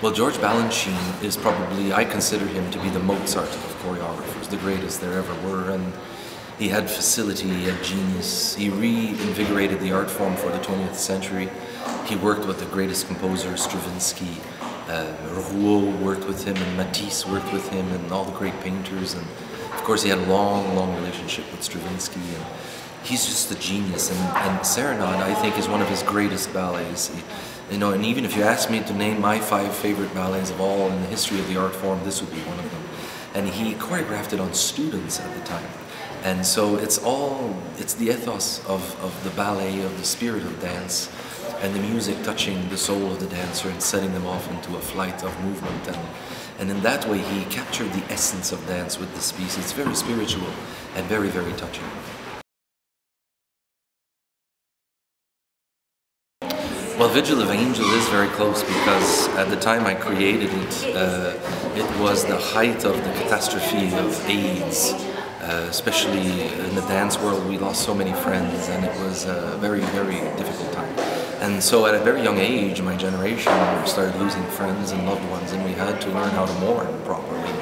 Well, George Balanchine is probably, I consider him to be the Mozart of choreographers, the greatest there ever were, and he had facility, he had genius. He reinvigorated the art form for the 20th century. He worked with the greatest composers, Stravinsky, Rouault worked with him, and Matisse worked with him, and all the great painters. And of course, he had a long relationship with Stravinsky, and he's just a genius. And Serenade, I think, is one of his greatest ballets. You know, and even if you ask me to name my 5 favorite ballets of all in the history of the art form, this would be one of them. And he choreographed it on students at the time. And so it's the ethos of the ballet, of the spirit of dance, and the music touching the soul of the dancer and setting them off into a flight of movement. And in that way, he captured the essence of dance with this piece. It's very spiritual and very touching. Well, Vigil of Angels is very close because at the time I created it, it was the height of the catastrophe of AIDS. Especially in the dance world, we lost so many friends, and it was a very difficult time. And so at a very young age, my generation started losing friends and loved ones, and we had to learn how to mourn properly,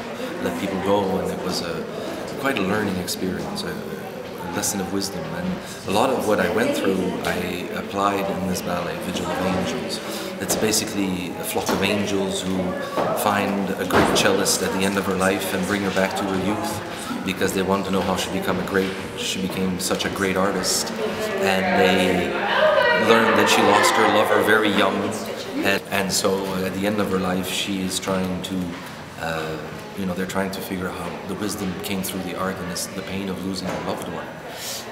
let people go, and it was quite a learning experience, a lesson of wisdom. And a lot of what I went through, I applied in this ballet, Vigil of Angels. It's basically a flock of angels who find a great cellist at the end of her life and bring her back to her youth, because they want to know how she became such a great artist. And they learned that she lost her lover very young, and so at the end of her life she is trying to, they're trying to figure out how the wisdom came through the art and the pain of losing a loved one.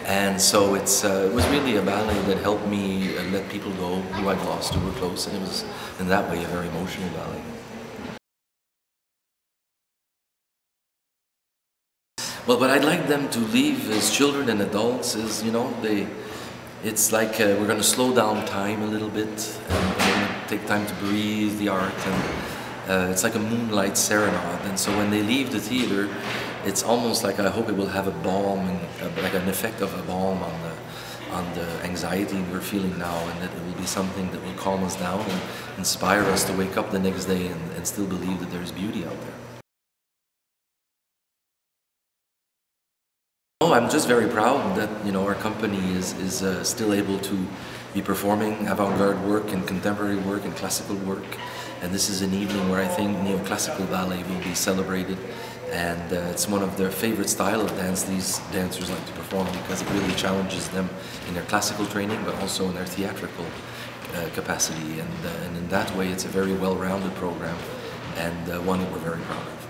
And so it was really a ballet that helped me let people go who I'd lost, who were close, and it was in that way a very emotional ballet. Well, what I'd like them to leave as children and adults is, it's like we're going to slow down time a little bit, and we're going to take time to breathe the art, and it's like a moonlight serenade. And so when they leave the theater, it's almost like I hope it will have a balm, and like an effect of a balm on the anxiety we're feeling now, and that it will be something that will calm us down and inspire us to wake up the next day and still believe that there's beauty out there. Oh, I'm just very proud that our company is still able to be performing avant-garde work and contemporary work and classical work, and this is an evening where I think neoclassical ballet will be celebrated, and it's one of their favorite style of dance these dancers like to perform, because it really challenges them in their classical training but also in their theatrical capacity, and in that way it's a very well-rounded program, and one that we're very proud of.